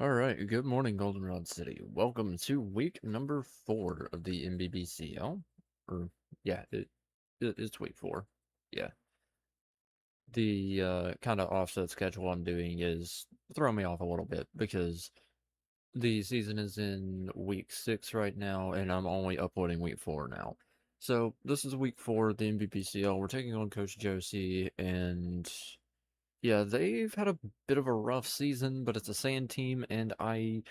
Alright, good morning, Goldenrod City. Welcome to week number 4 of the NBBCL. Or, yeah, it's week 4. Yeah. The kind of offset schedule I'm doing is throwing me off a little bit because the season is in week 6 right now, and I'm only uploading week 4 now. So, this is week 4 of the NBBCL. We're taking on Coach Josie, and yeah, they've had a bit of a rough season, but it's a sand team, and I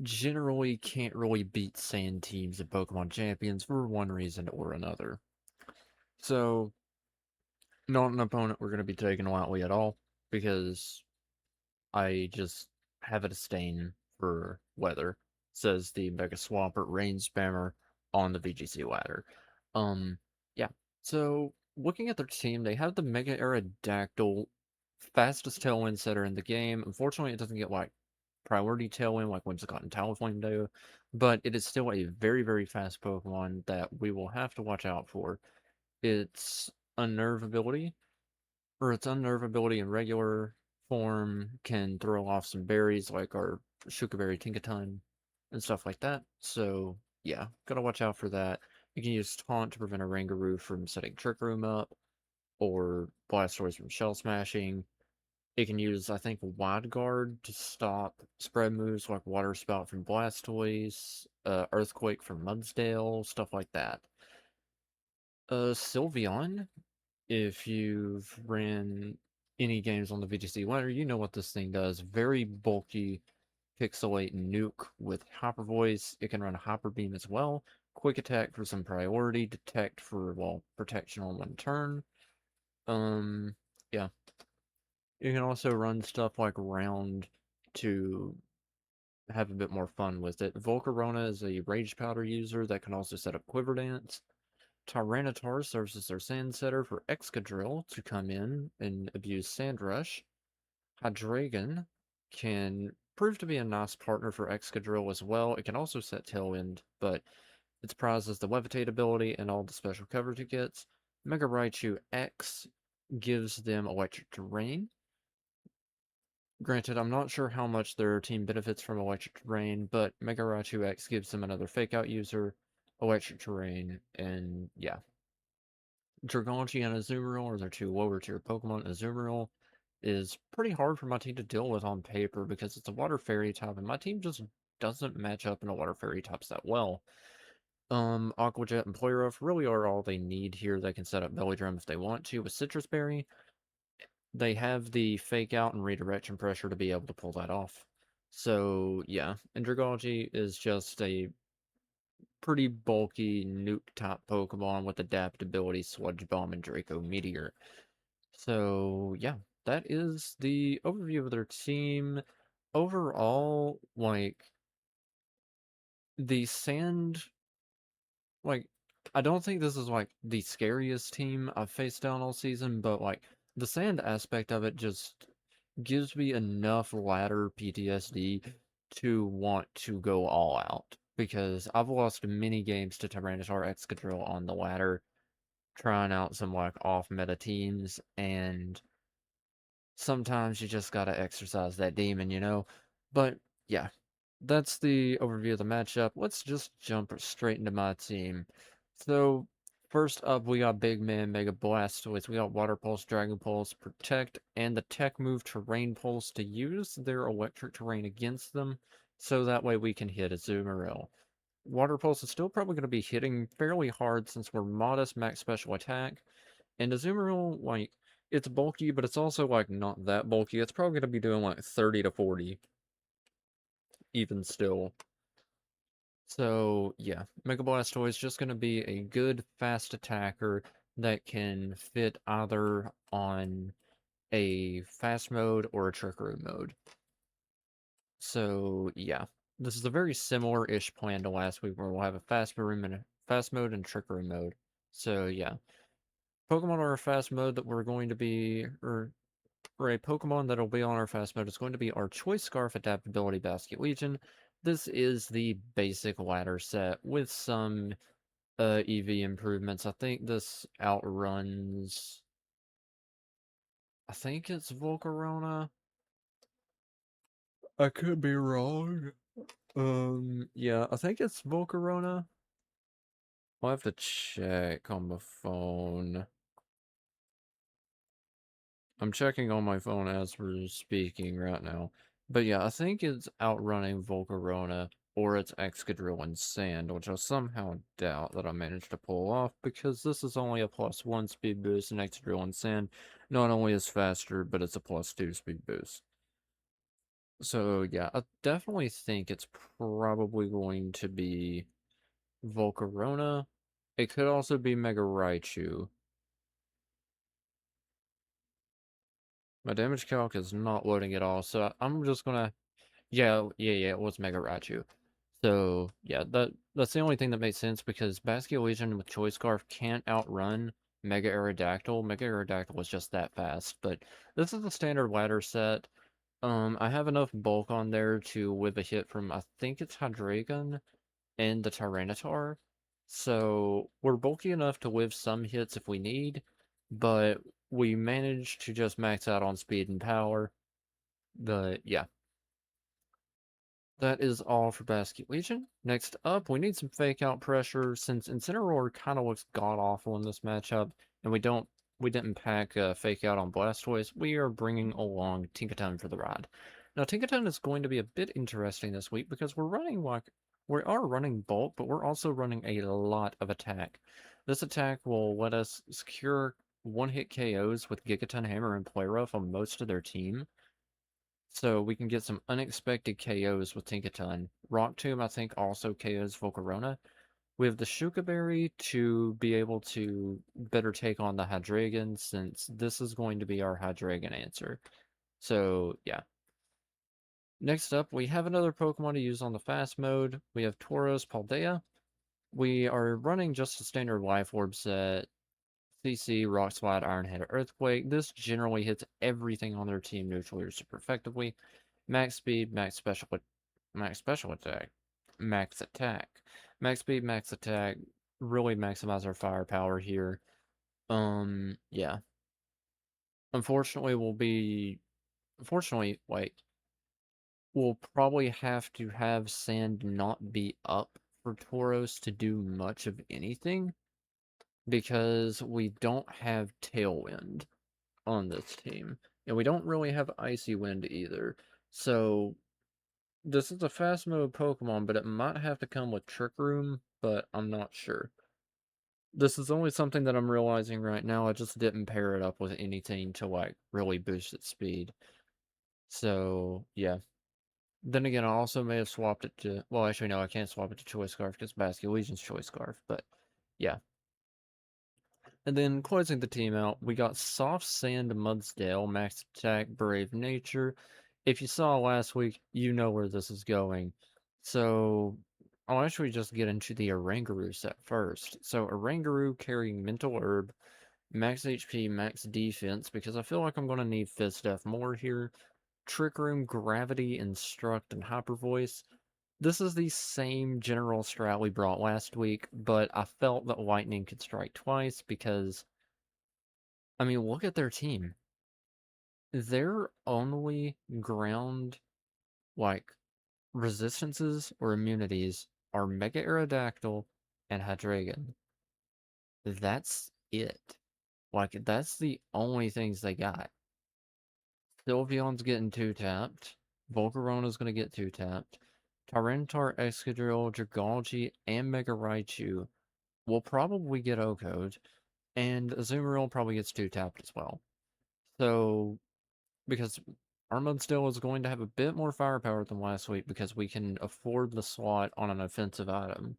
generally can't really beat sand teams at Pokemon Champions for one reason or another. So, not an opponent we're going to be taking lightly at all, because I just have a disdain for weather, says the Mega Swampert Rain Spammer on the VGC ladder. Um, yeah. So, looking at their team, they have the Mega Aerodactyl, fastest Tailwind setter in the game. Unfortunately, it doesn't get, like, priority Tailwind like Whimsicott and Talonflame do, but it is still a very, very fast Pokemon that we will have to watch out for. Its Unnervability, or its Unnervability in regular form can throw off some berries like our Shukaberry Tinkaton and stuff like that. So, yeah, gotta watch out for that. You can use Taunt to prevent a Rangaroo from setting Trick Room up, or Blastoise from Shell Smashing. It can use, I think, Wide Guard to stop spread moves like Water Spout from Blastoise, Earthquake from Mudsdale, stuff like that. Sylveon, if you've ran any games on the VGC ladder, you know what this thing does. Very bulky, pixelate nuke with Hyper Voice. It can run a Hyper Beam as well. Quick Attack for some priority, Detect for, well, protection on one turn. Yeah. You can also run stuff like Round to have a bit more fun with it. Volcarona is a Rage Powder user that can also set up Quiver Dance. Tyranitar serves as their Sand Setter for Excadrill to come in and abuse Sand Rush. Hydreigon can prove to be a nice partner for Excadrill as well. It can also set Tailwind, but its prize is the Levitate ability and all the special coverage it gets. Mega Raichu X gives them Electric Terrain. Granted, I'm not sure how much their team benefits from Electric Terrain, but Mega Raichu X gives them another Fake Out user, Electric Terrain, and yeah. Dragonchi and Azumarill are their two lower tier Pokemon. Azumarill is pretty hard for my team to deal with on paper because it's a Water Fairy type, and my team just doesn't match up in a Water Fairy types that well. Aqua Jet and Poliwrath really are all they need here. They can set up Belly Drum if they want to. With Citrus Berry, they have the Fake Out and Redirection pressure to be able to pull that off. So, yeah, and Dragalge is just a pretty bulky nuke-type Pokemon with Adaptability, Sludge Bomb, and Draco Meteor. So, yeah, that is the overview of their team. Overall, like, the Sand, like, I don't think this is, like, the scariest team I've faced down all season, but, like, the Sand aspect of it just gives me enough ladder PTSD to want to go all out. Because I've lost many games to Tyranitar Excadrill on the ladder, trying out some like off meta teams, and sometimes you just gotta exercise that demon, you know? But yeah, that's the overview of the matchup. Let's just jump straight into my team. So, first up, we got Big Man, Mega Blastoise. We got Water Pulse, Dragon Pulse, Protect, and the tech move Terrain Pulse to use their electric terrain against them, so that way we can hit Azumarill. Water Pulse is still probably going to be hitting fairly hard since we're modest max special attack, and Azumarill, like, it's bulky, but it's also, like, not that bulky. It's probably going to be doing, like, 30 to 40, even still. So, yeah, Mega Blastoise is just going to be a good, fast attacker that can fit either on a fast mode or a trick room mode. So, yeah, this is a very similar-ish plan to last week where we'll have a fast mode and trick room mode. So, yeah. Pokemon are a fast mode that we're going to be, or a Pokemon that'll be on our fast mode is going to be our Choice Scarf Adaptability Basket Legion. This is the basic ladder set with some EV improvements. I think this outruns, I think it's Volcarona. I could be wrong. Yeah, I think it's Volcarona. I'll have to check on the phone. I'm checking on my phone as we're speaking right now. But yeah, I think it's outrunning Volcarona or it's Excadrill and Sand, which I somehow doubt that I managed to pull off because this is only a +1 speed boost and Excadrill and Sand not only is faster, but it's a +2 speed boost. So yeah, I definitely think it's probably going to be Volcarona. It could also be Mega Raichu. My damage calc is not loading at all, so I'm just gonna... Yeah, it was Mega Raichu. So, yeah, that's the only thing that makes sense because Basket Legion with Choice Scarf can't outrun Mega Aerodactyl. Mega Aerodactyl was just that fast, but this is the standard ladder set. I have enough bulk on there to with a hit from, I think it's Hydreigon and the Tyranitar. So we're bulky enough to whiff some hits if we need, but we managed to just max out on speed and power. But yeah, that is all for Basket Legion. Next up, we need some fake out pressure since Incineroar kind of looks god awful in this matchup, and we didn't pack fake out on Blastoise. We are bringing along Tinkaton for the ride. Now Tinkaton is going to be a bit interesting this week because we are running bulk, but we're also running a lot of attack. This attack will let us secure one-hit KOs with Gigaton Hammer and Play Rough on most of their team. So we can get some unexpected KOs with Tinkaton. Rock Tomb, I think, also KOs Volcarona. We have the Shuka Berry to be able to better take on the Hydreigon, since this is going to be our Hydreigon answer. So, yeah. Next up, we have another Pokemon to use on the fast mode. We have Tauros Paldea. We are running just a standard Life Orb set. CC, Rock Slide, Iron Head, Earthquake. This generally hits everything on their team neutrally or super effectively. Max speed, max special attack, max attack. Max speed, max attack, really maximize our firepower here. Yeah. Unfortunately, wait, we'll probably have to have Sand not be up for Tauros to do much of anything because we don't have Tailwind on this team. And we don't really have Icy Wind either. So this is a fast mode Pokemon, but it might have to come with Trick Room, but I'm not sure. This is only something that I'm realizing right now. I just didn't pair it up with anything to like really boost its speed. So yeah. Then again, I also may have swapped it to, well, actually no, I can't swap it to Choice Scarf because Basket Legion's Choice Scarf, but yeah. And then closing the team out, we got Soft Sand Mudsdale, Max Attack, Brave Nature. If you saw last week, you know where this is going. So I'll actually just get into the Oranguru set first. So Oranguru carrying Mental Herb, Max HP, Max Defense, because I feel like I'm going to need Fist Death more here. Trick Room, Gravity, Instruct, and Hyper Voice. This is the same general strat we brought last week, but I felt that Lightning could strike twice because, I mean, look at their team. Their only ground, like, resistances or immunities are Mega Aerodactyl and Hydreigon. That's it. Like, that's the only things they got. Sylveon's getting 2-tapped. Volcarona's gonna get 2-tapped. Tyranitar, Excadrill, Dragalge, and Mega Raichu will probably get O-Code, and Azumarill probably gets 2-tapped as well. So, because our Mudsdale is going to have a bit more firepower than last week because we can afford the slot on an offensive item.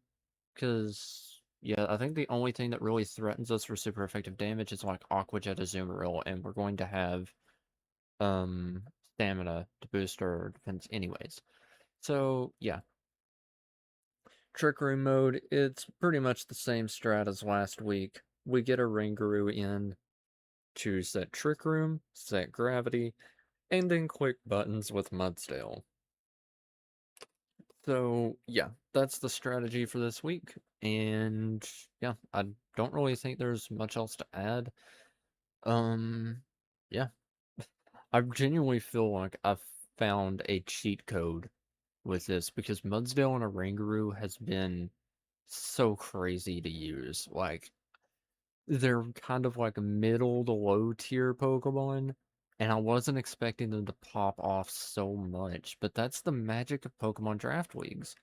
Because, yeah, I think the only thing that really threatens us for super effective damage is like Aqua Jet Azumarill, and we're going to have stamina to boost our defense anyways. So, yeah. Trick Room mode, it's pretty much the same strat as last week. We get a Ringaroo in to set Trick Room, set Gravity, and then click buttons with Mudsdale. So, yeah, that's the strategy for this week. And, yeah, I don't really think there's much else to add. Yeah. I genuinely feel like I've found a cheat code with this because Mudsdale and Oranguru has been so crazy to use. Like, they're kind of like middle to low tier Pokemon, and I wasn't expecting them to pop off so much, but that's the magic of Pokemon Draft Leagues,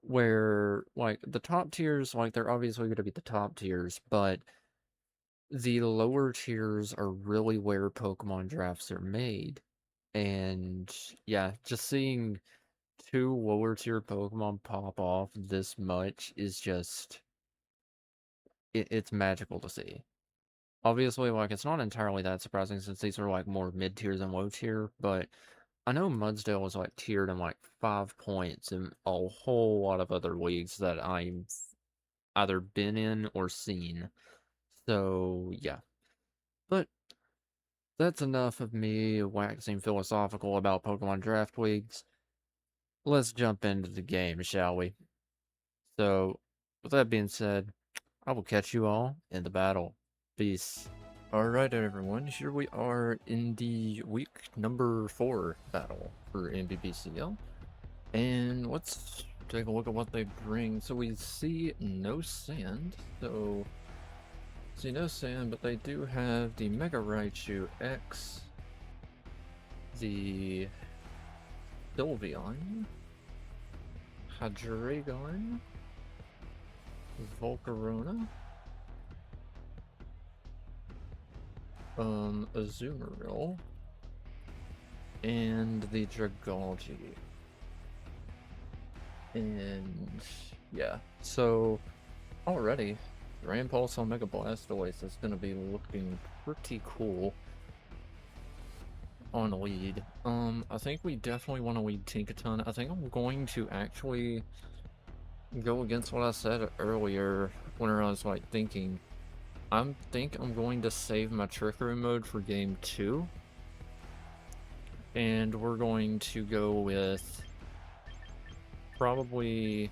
where, like, the top tiers, like, they're obviously going to be the top tiers, but the lower tiers are really where Pokemon drafts are made. And yeah, just seeing two lower tier Pokemon pop off this much is just it's magical to see. Obviously, like, it's not entirely that surprising since these are like more mid tier than low tier, but I know Mudsdale was like tiered in like 5 points in a whole lot of other leagues that I've either been in or seen. So yeah. But that's enough of me waxing philosophical about Pokemon Draft Leagues. Let's jump into the game, shall we? So, with that being said, I will catch you all in the battle. Peace. Alright everyone, here we are in the week number 4 battle for NBBCL. And let's take a look at what they bring. So we see no sand, but they do have the Mega Raichu X, the Sylveon, Hydreigon, Volcarona, Azumarill, and the Dragalge. And yeah, so already Rampulse on Mega Blastoise is going to be looking pretty cool on a lead. I think we definitely want to lead Tinkaton. I think I'm going to actually go against what I said earlier when I was like thinking. I think I'm going to save my Trickery mode for game 2. And we're going to go with probably...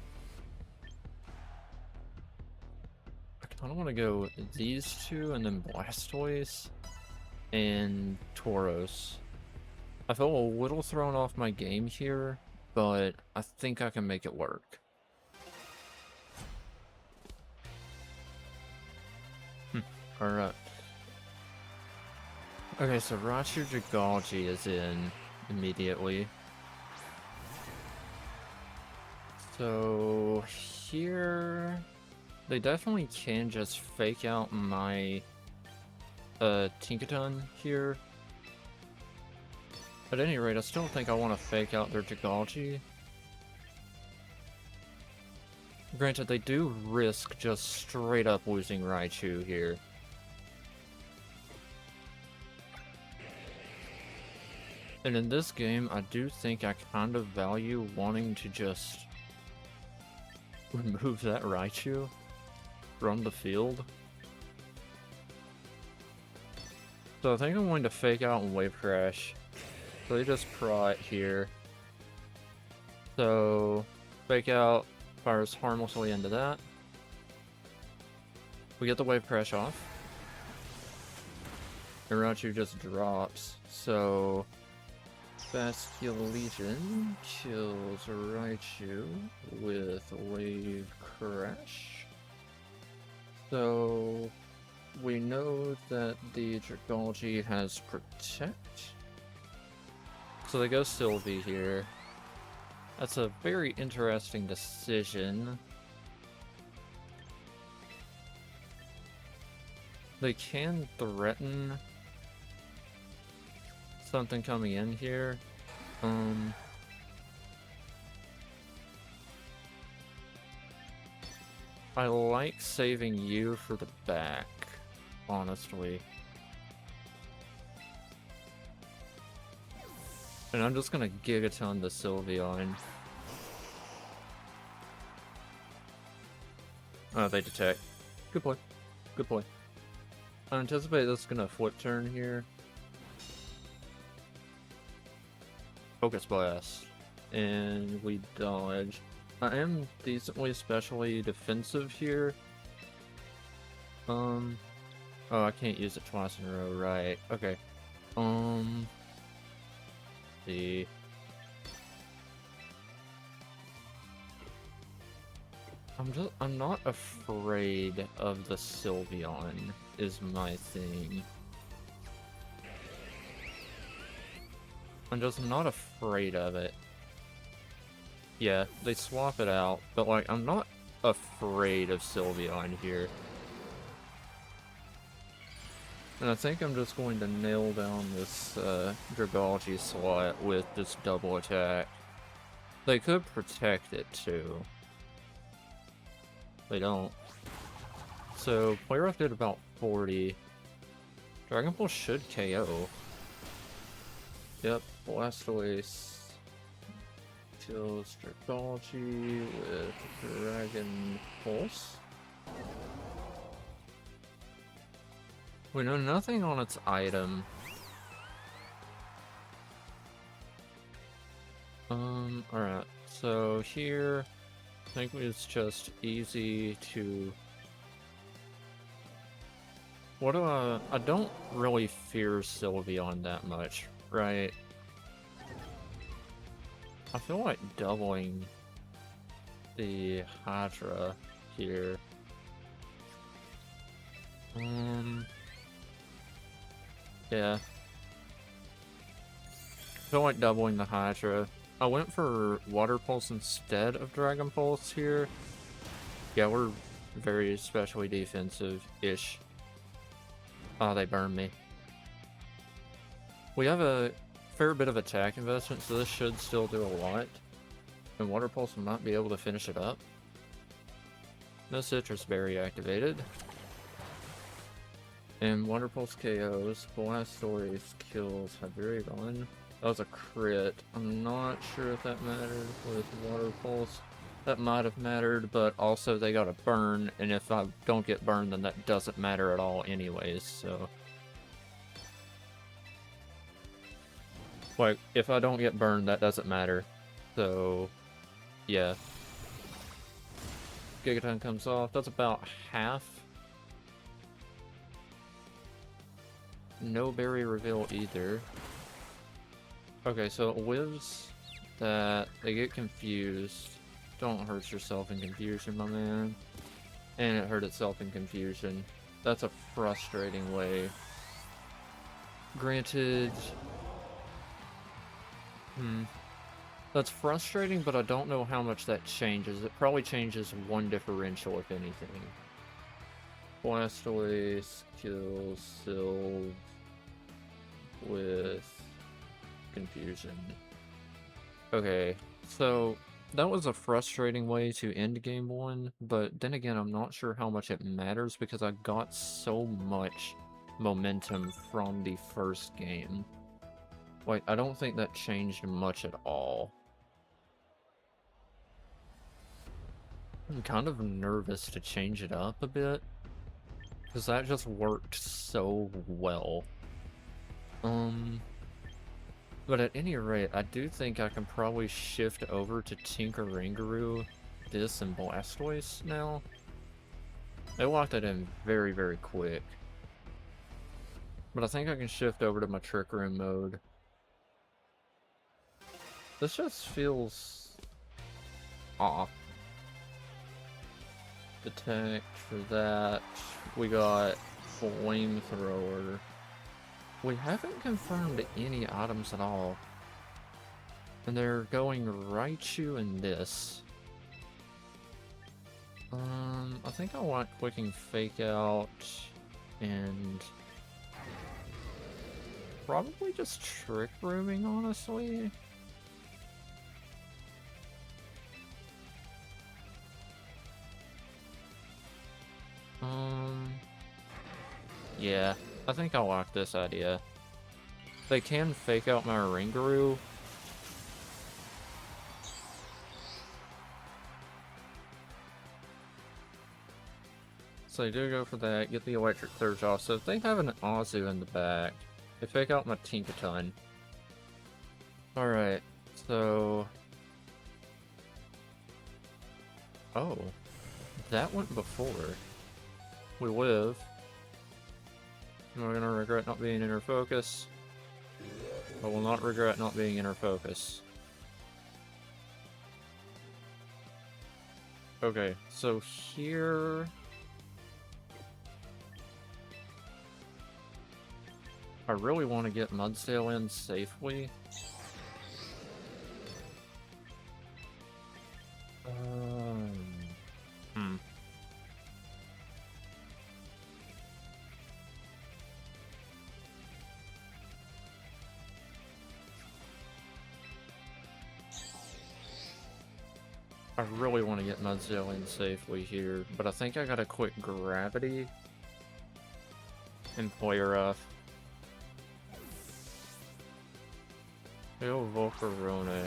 I kind of want to go these two and then Blastoise and Tauros. I feel a little thrown off my game here, but I think I can make it work. Alright. Okay, so Raichu Dragalge is in immediately. So here they definitely can just fake out my Tinkaton here. At any rate, I still think I want to fake out their Dragalge. Granted, they do risk just straight up losing Raichu here. And in this game, I do think I kind of value wanting to just remove that Raichu from the field. So I think I'm going to fake out and Wave Crash. So they just Pro it here. So fake out, fires harmlessly into that. We get the Wave Crash off. And Raichu just drops. So Basculegion kills Raichu with Wave Crash. So we know that the Dragalge has Protect. So they go Sylvie here. That's a very interesting decision. They can threaten something coming in here. I like saving you for the back, honestly. And I'm just gonna Gigaton the Sylveon. Oh, they detect. Good play. Good play. I anticipate this is gonna flip turn here. Focus Blast. And we dodge. I am decently especially defensive here. Oh, I can't use it twice in a row, right. Okay. see. I'm not afraid of the Sylveon, is my thing. I'm just not afraid of it. Yeah, they swap it out, but like, I'm not afraid of Sylveon here. And I think I'm just going to nail down this Dragalge slot with this double attack. They could protect it too. They don't. So, Player did about 40. Dragon Pulse should KO. Yep, Blastoise kills Dragalge with Dragon Pulse. We know nothing on its item. Alright, so here, I think it's just easy to... What do I don't really fear Sylveon that much, right? I feel like doubling the Hydra here. Yeah. I feel like doubling the Hydra. I went for Water Pulse instead of Dragon Pulse here. Yeah, we're very especially defensive-ish. Oh, they burned me. We have a fair bit of attack investment, so this should still do a lot. And Water Pulse will not be able to finish it up. No Citrus Berry activated. And Water Pulse KOs. Blastoise kills Hydreigon. That was a crit. I'm not sure if that mattered with Water Pulse. That might have mattered, but also they got a burn, and if I don't get burned, then that doesn't matter at all anyways, so... Like, if I don't get burned, that doesn't matter. So, yeah. Gigaton comes off. That's about half. No berry reveal either. Okay, so it lives that. They get confused. Don't hurt yourself in confusion, my man. And it hurt itself in confusion. That's a frustrating way. Granted... That's frustrating, but I don't know how much that changes. It probably changes one differential, if anything. Blastoise kills Sylve with confusion. Okay, so that was a frustrating way to end game one, but then again, I'm not sure how much it matters because I got so much momentum from the first game. Like, I don't think that changed much at all. I'm kind of nervous to change it up a bit, because that just worked so well. But at any rate, I do think I can probably shift over to Tinkaringaroo, this, and Blastoise now. They locked it in very, very quick. But I think I can shift over to my Trick Room mode. This just feels off. Attack for that. We got Flamethrower. We haven't confirmed any items at all. And they're going Raichu and this. I think I want Quicking Fake Out and probably just Trick Rooming, honestly. Yeah, I think I like this idea. They can fake out my Ringaroo. So they do go for that, get the Electric Surge off. So if they have an Azu in the back, they fake out my Tinkaton. Alright, so... Oh, that went before. We live. And we're gonna regret not being inner focus. I will not regret not being inner focus. Okay, so here... I really want to get Mudsdale in safely. I really want to get Mudsdale in safely here, but I think I gotta quit Gravity and play rough. Yo, Volcarona.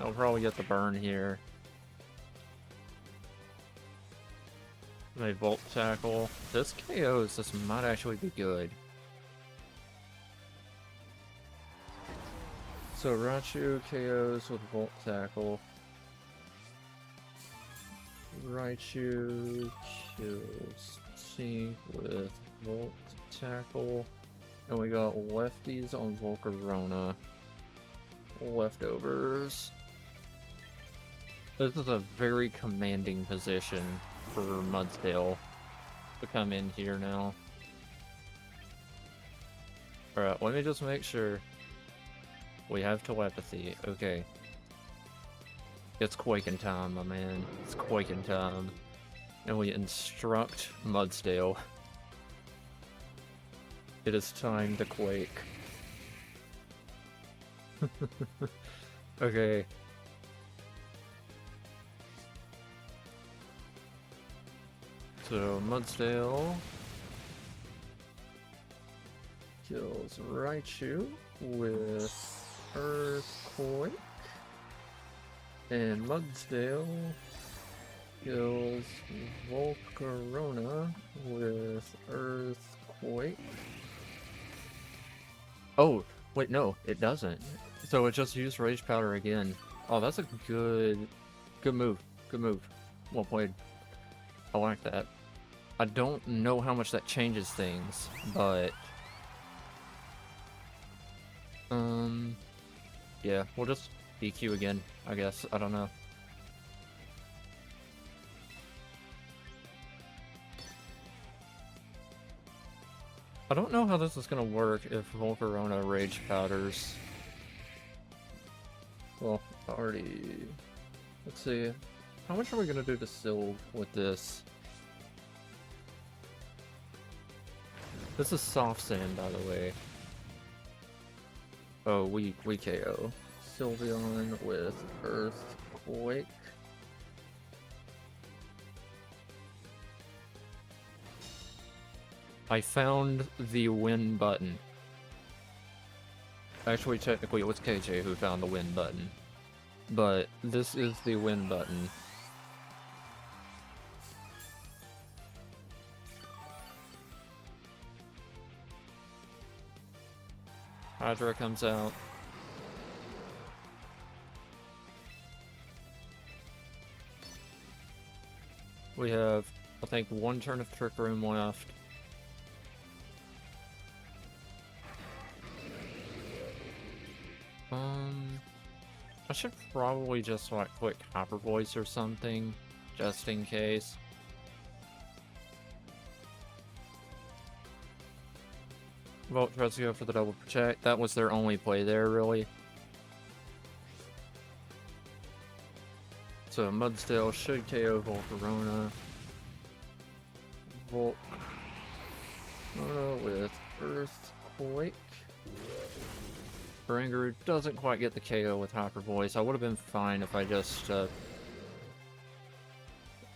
I'll probably get the burn here. They Volt Tackle. This KOs, this might actually be good. So Raichu KOs with Volt Tackle. Raichu kills T with Volt Tackle. And we got lefties on Volcarona. Leftovers. This is a very commanding position for Mudsdale to come in here now. Alright, let me just make sure. We have telepathy. Okay. It's quaking time, my man. It's quaking time. And we instruct Mudsdale. It is time to quake. Okay. So Mudsdale kills Raichu with Earthquake, and Mudsdale kills Volcarona with Earthquake. Oh, wait, no, it doesn't. So it just used Rage Powder again. Oh, that's a good move. Good move. Well played. I like that. I don't know how much that changes things, but... yeah, we'll just EQ again, I guess. I don't know. I don't know how this is gonna work if Volcarona Rage Powders. Well, already... Let's see. How much are we gonna do to Sylve with this? This is Soft Sand, by the way. Oh, we KO. Sylveon with Earthquake. I found the win button. Actually, technically, it was KJ who found the win button. But this is the win button. Hydra comes out. We have, I think, one turn of Trick Room left. I should probably just like click Hyper Voice or something, just in case. Volt tries to go for the double protect. That was their only play there, really. So Mudsdale should KO Volcarona. Volcarona with Earthquake. Rangaroo doesn't quite get the KO with Hyper Voice. I would have been fine if I just... I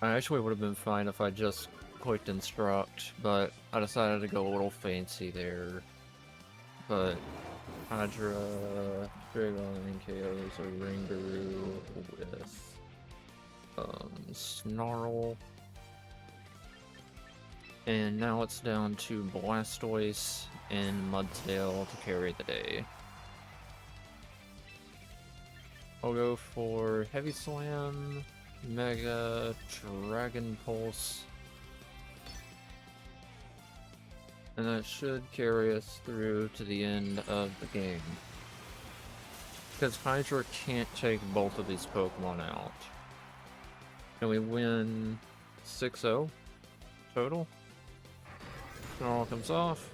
actually would have been fine if I just clicked Instruct, but I decided to go a little fancy there. But Hydra, Dragon KOs a Rangaroo with Snarl. And now it's down to Blastoise and Mudsdale to carry the day. I'll go for Heavy Slam, Mega Dragon Pulse. And that should carry us through to the end of the game. Because Hydra can't take both of these Pokemon out. And we win 6-0 total. It all comes off.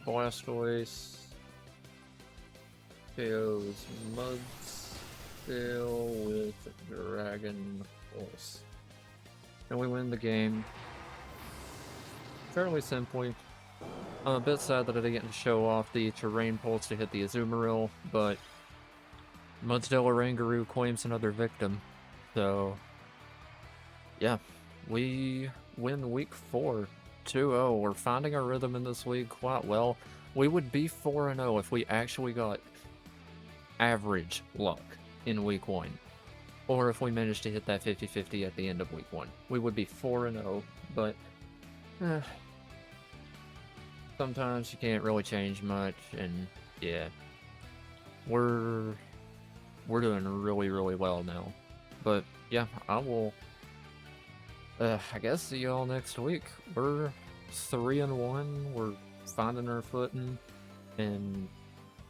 Blastoise KOs Mudsdale with Dragon Pulse. And we win the game fairly simply. I'm a bit sad that I didn't get to show off the Terrain Pulse to hit the Azumarill, but Mudsdale Oranguru claims another victim. So, yeah, we win week 4, 2-0. We're finding our rhythm in this league quite well. We would be 4-0 if we actually got average luck in week 1. Or if we managed to hit that 50-50 at the end of week 1. We would be 4-0, but sometimes you can't really change much, and yeah. We're doing really, really well now. But yeah, I will I guess see y'all next week. We're 3-1, we're finding our footing, and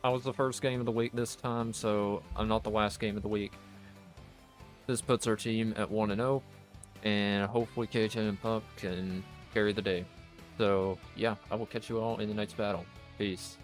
I was the first game of the week this time, so I'm not the last game of the week. This puts our team at 1-0, and hopefully KJ and Pup can carry the day. So, yeah, I will catch you all in the next battle. Peace.